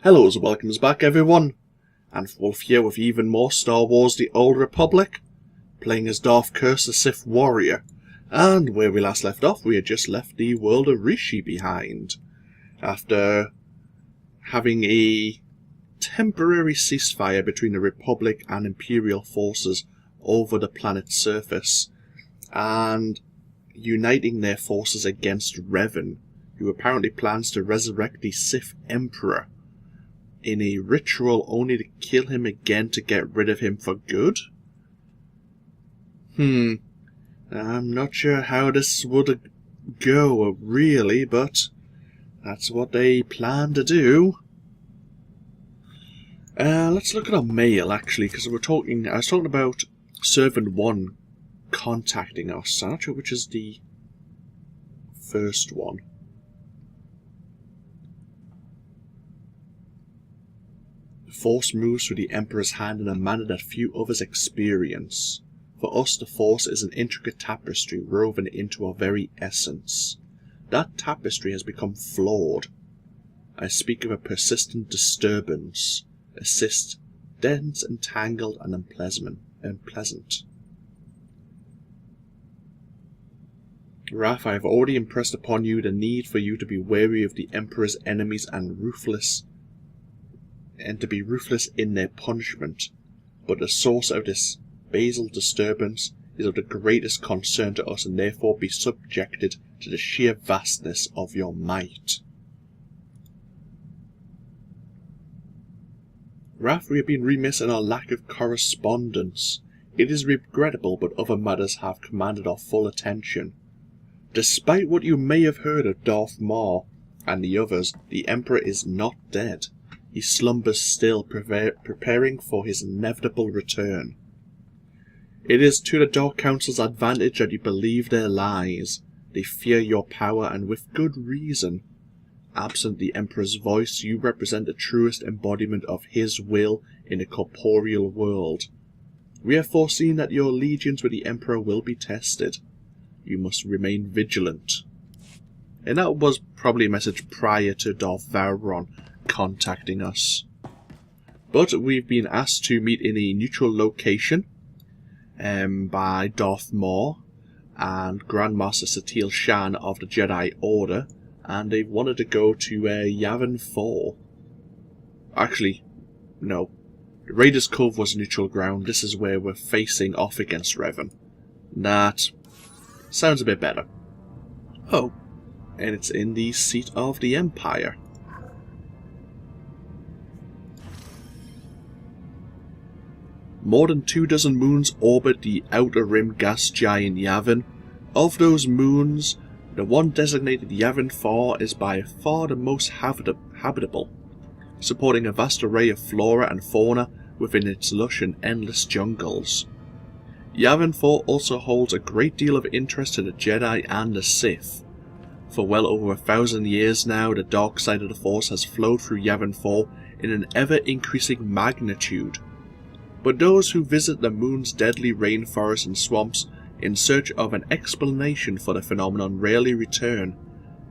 Hello and welcome back everyone, AnthWolf here with even more Star Wars The Old Republic, playing as Darth Curse the Sith Warrior, and where we last left off we had just left the world of Rishi behind, after having a temporary ceasefire between the Republic and Imperial forces over the planet's surface, and uniting their forces against Revan, who apparently plans to resurrect the Sith Emperor in a ritual only to kill him again to get rid of him for good? I'm not sure how this would go, really, but that's what they plan to do. Let's look at our mail, actually, because I was talking about Servant 1 contacting us. I'm not sure which is the first one. The Force moves through the Emperor's hand in a manner that few others experience. For us, the Force is an intricate tapestry woven into our very essence. That tapestry has become flawed. I speak of a persistent disturbance, dense, entangled, and unpleasant. Raph, I have already impressed upon you the need for you to be wary of the Emperor's enemies and to be ruthless in their punishment, but the source of this basal disturbance is of the greatest concern to us and therefore be subjected to the sheer vastness of your might. Raph, we have been remiss in our lack of correspondence. It is regrettable, but other matters have commanded our full attention. Despite what you may have heard of Darth Maul and the others, the Emperor is not dead. He slumbers still, preparing for his inevitable return. It is to the Dark Council's advantage that you believe their lies. They fear your power, and with good reason. Absent the Emperor's voice, you represent the truest embodiment of his will in the corporeal world. We have foreseen that your allegiance with the Emperor will be tested. You must remain vigilant. And that was probably a message prior to Darth Vowron contacting us. But we've been asked to meet in a neutral location by Darth Maul and Grandmaster Satele Shan of the Jedi Order, and they wanted to go to Yavin IV. Actually, no. Raiders Cove was neutral ground. This is where we're facing off against Revan. That sounds a bit better. Oh, and it's in the seat of the Empire. More than 24 moons orbit the outer rim gas giant Yavin. Of those moons, the one designated Yavin IV is by far the most habitable, supporting a vast array of flora and fauna within its lush and endless jungles. Yavin IV also holds a great deal of interest to the Jedi and the Sith. For well over 1,000 years now, the dark side of the Force has flowed through Yavin IV in an ever-increasing magnitude. But those who visit the moon's deadly rainforests and swamps in search of an explanation for the phenomenon rarely return,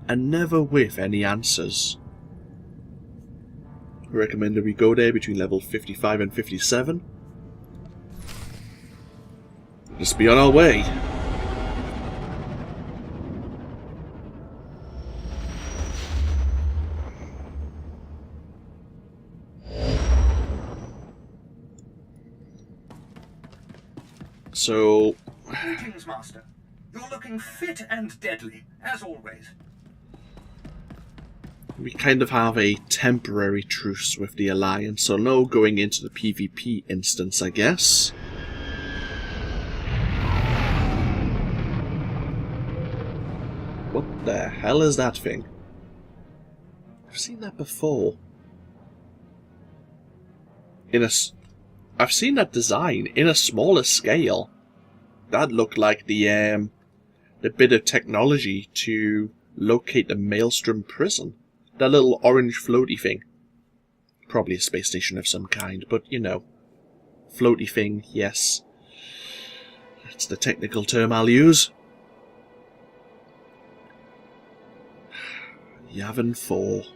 and never with any answers. I recommend that we go there between level 55 and 57. Let's be on our way. So, greetings, Master. You're looking fit and deadly, as always. We kind of have a temporary truce with the Alliance, so no going into the PvP instance, I guess. What the hell is that thing? I've seen that before. I've seen that design in a smaller scale. That looked like the bit of technology to locate the Maelstrom prison. That little orange floaty thing. Probably a space station of some kind, but you know. Floaty thing, yes. That's the technical term I'll use. Yavin IV.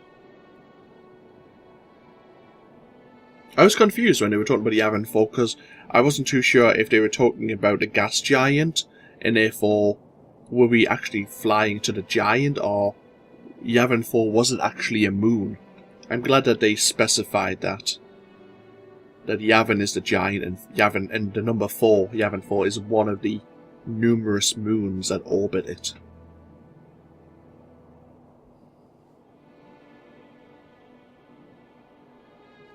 I was confused when they were talking about Yavin IV because I wasn't too sure if they were talking about a gas giant, and therefore were we actually flying to the giant, or Yavin IV wasn't actually a moon. I'm glad that they specified that. That Yavin is the giant, and Yavin, and the number 4, Yavin IV, is one of the numerous moons that orbit it.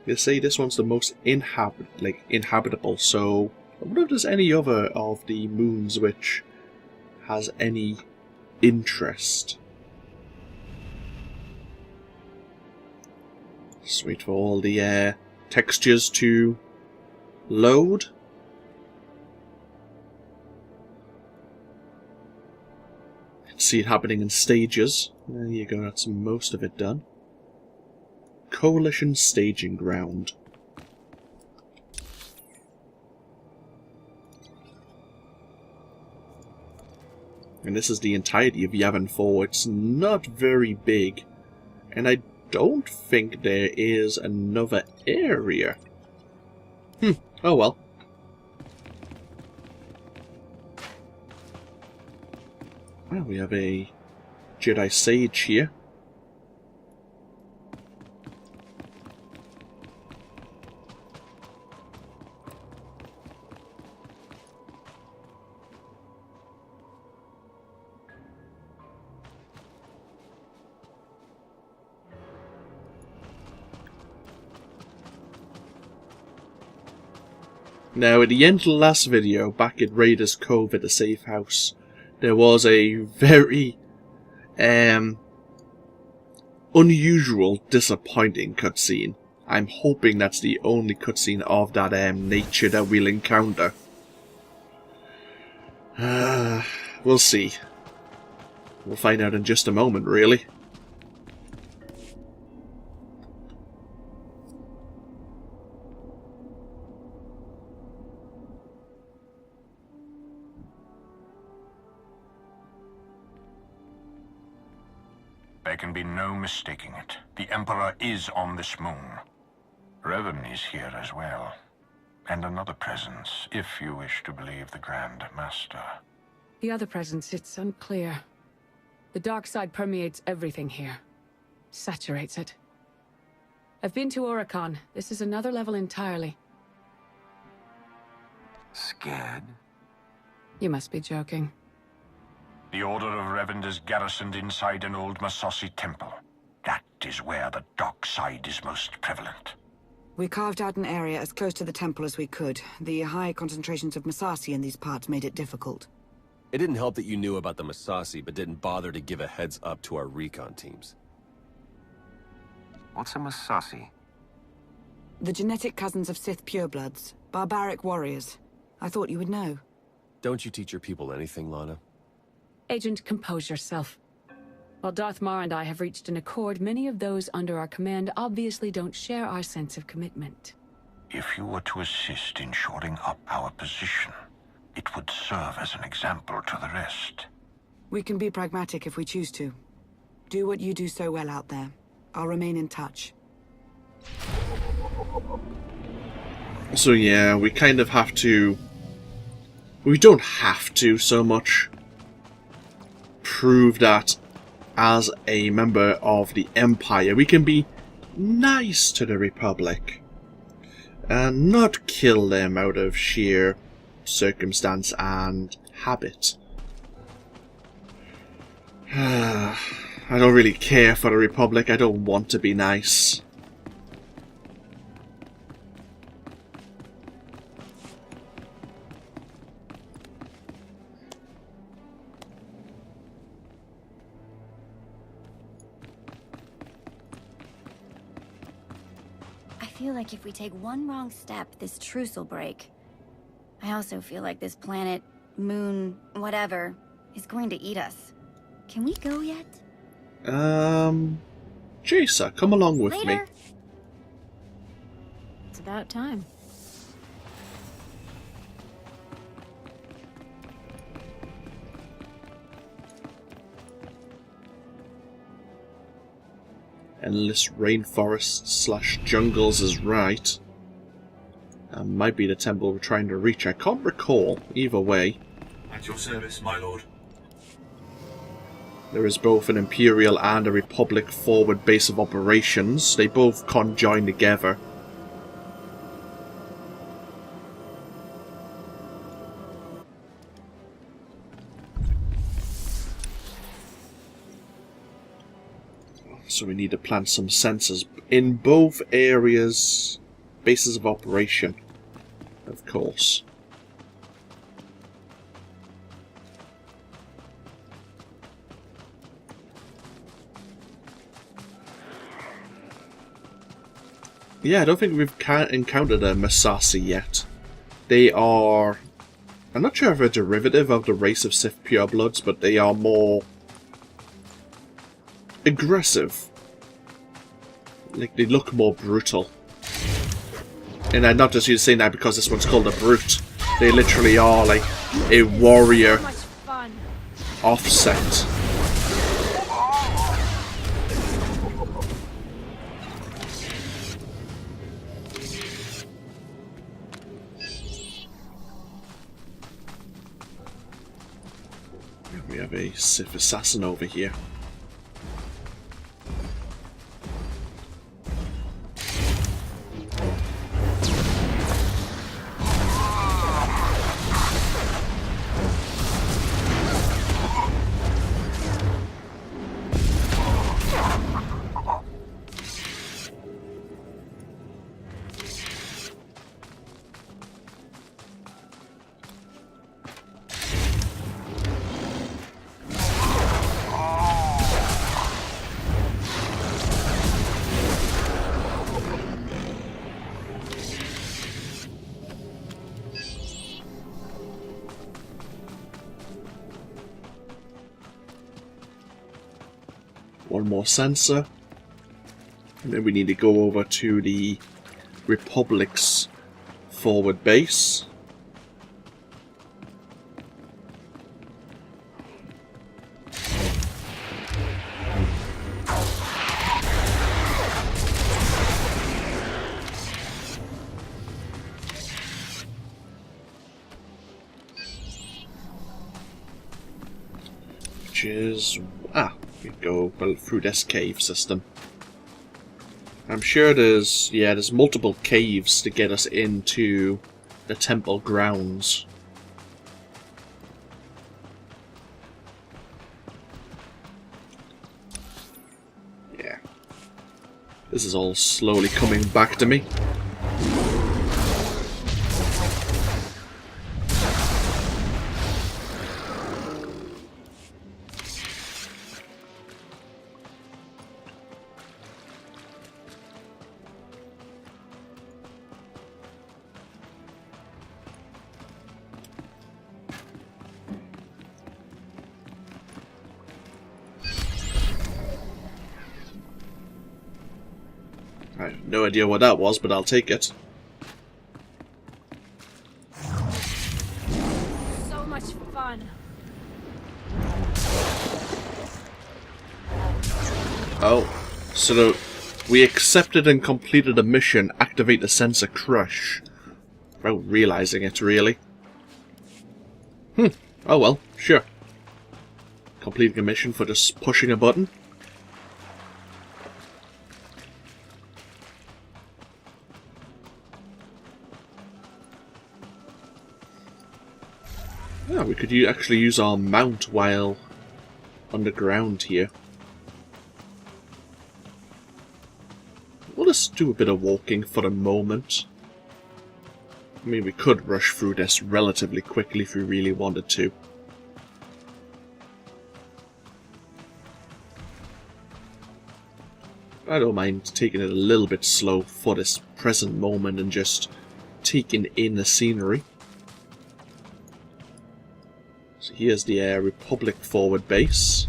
They say this one's the most inhabitable, so I wonder if there's any other of the moons which has any interest. Just wait for all the textures to load. See it happening in stages. There you go, that's most of it done. Coalition staging ground. And this is the entirety of Yavin IV. It's not very big, and I don't think there is another area. Oh well. Well, we have a Jedi Sage here. Now, at the end of the last video, back at Raiders Cove at the safe house, there was a very unusual, disappointing cutscene. I'm hoping that's the only cutscene of that nature that we'll encounter. We'll see. We'll find out in just a moment, really. There can be no mistaking it. The Emperor is on this moon. Revan is here as well. And another presence, if you wish to believe the Grand Master. The other presence, it's unclear. The dark side permeates everything here. Saturates it. I've been to Oricon. This is another level entirely. Scared? You must be joking. The Order of Revan is garrisoned inside an old Massassi temple. That is where the dark side is most prevalent. We carved out an area as close to the temple as we could. The high concentrations of Massassi in these parts made it difficult. It didn't help that you knew about the Massassi, but didn't bother to give a heads up to our recon teams. What's a Massassi? The genetic cousins of Sith purebloods. Barbaric warriors. I thought you would know. Don't you teach your people anything, Lana? Agent, compose yourself. While Darth Mar and I have reached an accord, many of those under our command obviously don't share our sense of commitment. If you were to assist in shoring up our position, it would serve as an example to the rest. We can be pragmatic if we choose to. Do what you do so well out there. I'll remain in touch. So yeah, we kind of have to... We don't have to so much prove that as a member of the Empire we can be nice to the Republic and not kill them out of sheer circumstance and habit. I don't really care for the Republic. I don't want to be nice. I feel like if we take one wrong step, this truce will break. I also feel like this planet, moon, whatever, is going to eat us. Can we go yet? Jacer, come along with me. Later. It's about time. Endless rainforests / jungles is right. That might be the temple we're trying to reach. I can't recall. Either way. At your service, my lord. There is both an Imperial and a Republic forward base of operations. They both conjoin together. So we need to plant some sensors in both areas. Bases of operation, of course. Yeah, I don't think we've encountered a Massassi yet. They are... I'm not sure if they're a derivative of the race of Sith purebloods, but they are more... aggressive. Like, they look more brutal. And I'm not just saying that because this one's called a brute. They literally are, like, a warrior offset. We have a Sith assassin over here. One more sensor. And then we need to go over to the Republic's forward base. Which is... we go through this cave system. I'm sure there's multiple caves to get us into the temple grounds. Yeah. This is all slowly coming back to me. I have no idea what that was, but I'll take it. So much fun. Oh, so we accepted and completed a mission. Activate the sensor crush. Without realizing it, really. Oh well, sure. Completing a mission for just pushing a button. Yeah, we could actually use our mount while underground here. We'll just do a bit of walking for the moment. I mean, we could rush through this relatively quickly if we really wanted to. I don't mind taking it a little bit slow for this present moment and just taking in the scenery. So here's the Republic forward base.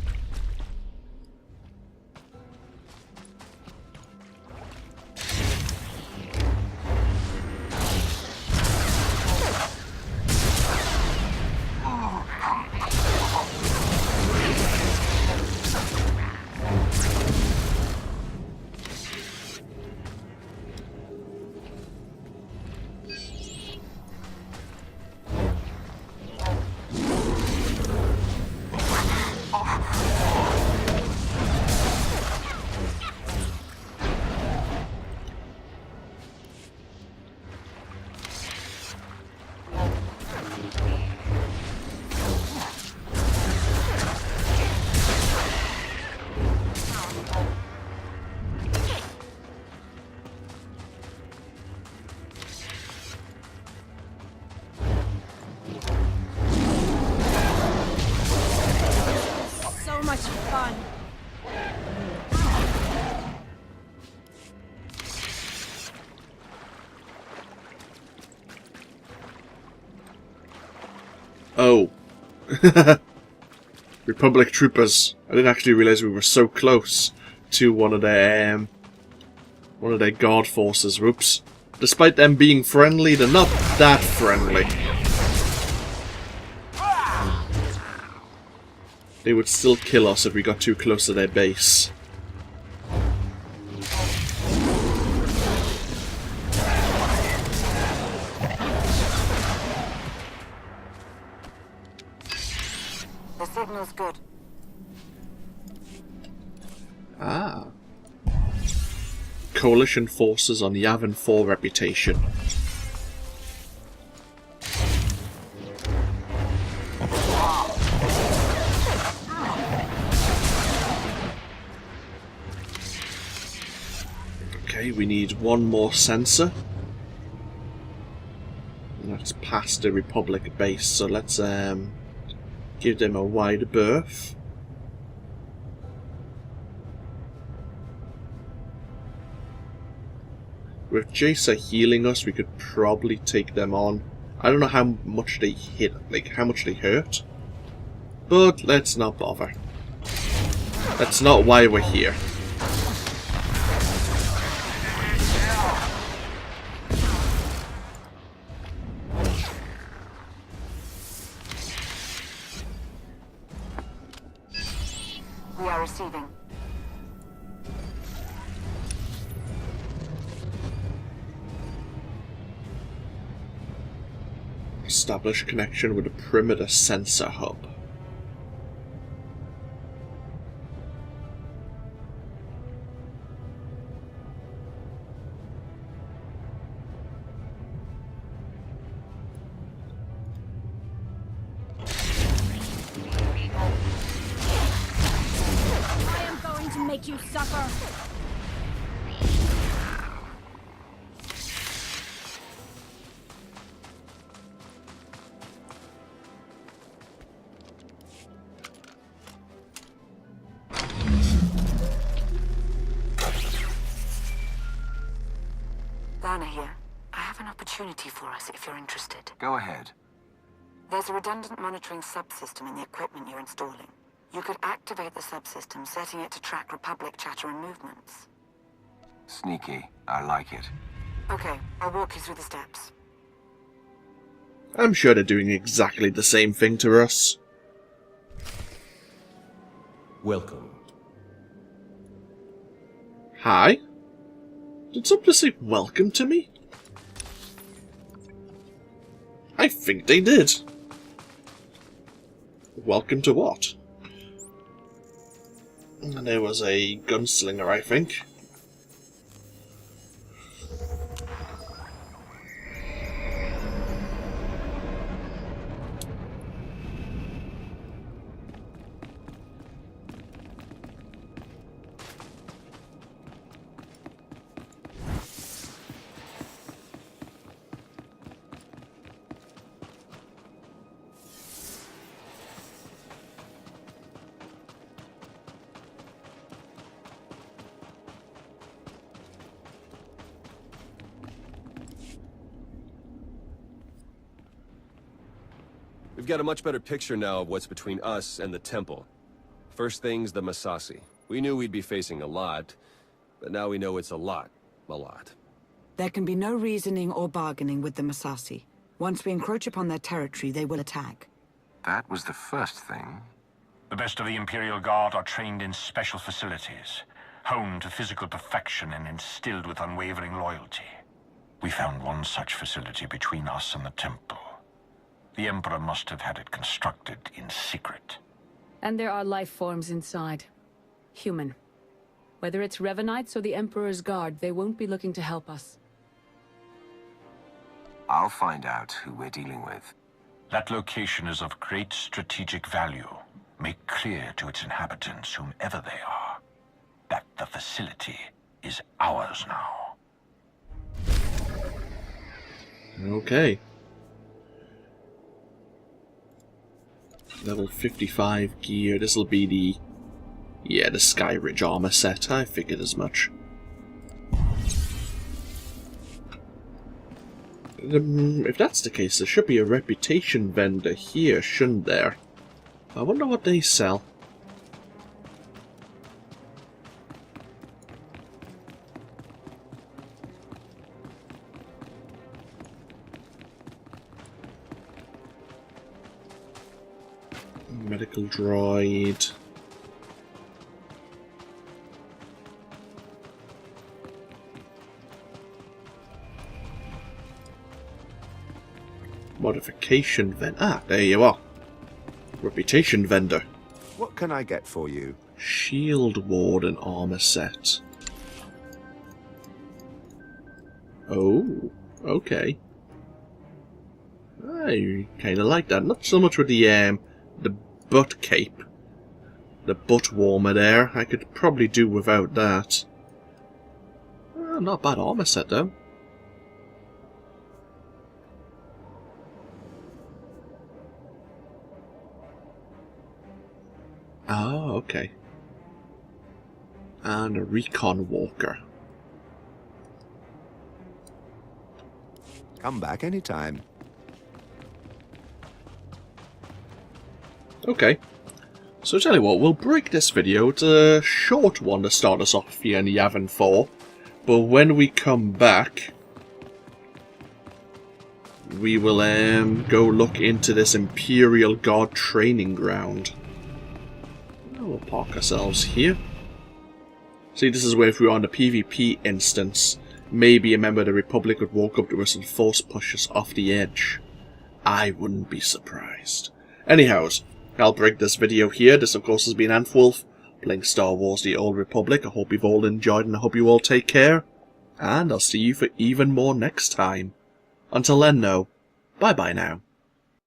Oh. Republic troopers. I didn't actually realise we were so close to one of their guard forces. Whoops. Despite them being friendly, they're not that friendly. They would still kill us if we got too close to their base. The signal's good. Ah. Coalition forces on Yavin IV reputation. Okay, we need one more sensor. And that's past the Republic base, so let's give them a wide berth. With Jacer healing us, we could probably take them on. I don't know how much they hit, like how much they hurt. But let's not bother. That's not why we're here. We are receiving. Establish connection with a perimeter sensor hub. I am going to make you suffer. Lana here. I have an opportunity for us if you're interested. Go ahead. There's a redundant monitoring subsystem in the equipment you're installing. You could activate the subsystem, setting it to track Republic chatter and movements. Sneaky. I like it. Okay, I'll walk you through the steps. I'm sure they're doing exactly the same thing to us. Welcome. Hi? Did somebody say welcome to me? I think they did. Welcome to what? And there was a gunslinger, I think. We've got a much better picture now of what's between us and the Temple. First thing's the Massassi. We knew we'd be facing a lot, but now we know it's a lot. A lot. There can be no reasoning or bargaining with the Massassi. Once we encroach upon their territory, they will attack. That was the first thing. The best of the Imperial Guard are trained in special facilities, honed to physical perfection and instilled with unwavering loyalty. We found one such facility between us and the Temple. The Emperor must have had it constructed in secret. And there are life forms inside. Human. Whether it's Revanites or the Emperor's Guard, they won't be looking to help us. I'll find out who we're dealing with. That location is of great strategic value. Make clear to its inhabitants, whomever they are, that the facility is ours now. Okay. Level 55 gear. This'll be the... yeah, the Skyridge armor set. I figured as much. If that's the case, there should be a reputation vendor here, shouldn't there? I wonder what they sell. Medical droid. Modification vendor. Ah, there you are. Reputation vendor. What can I get for you? Shield Warden armor set. Oh, okay. I kind of like that. Not so much with the butt cape, the butt warmer there. I could probably do without that. Not bad armor set though. Oh, okay. And a recon walker. Come back anytime. Okay. So tell you what, we'll break this video. It's a short one to start us off here in Yavin IV. But when we come back, we will go look into this Imperial Guard training ground. We'll park ourselves here. See, this is where if we were on the PvP instance, maybe a member of the Republic would walk up to us and force push us off the edge. I wouldn't be surprised. Anyhows, I'll break this video here. This, of course, has been AnthWolf, playing Star Wars The Old Republic. I hope you've all enjoyed, and I hope you all take care. And I'll see you for even more next time. Until then, though, bye-bye now.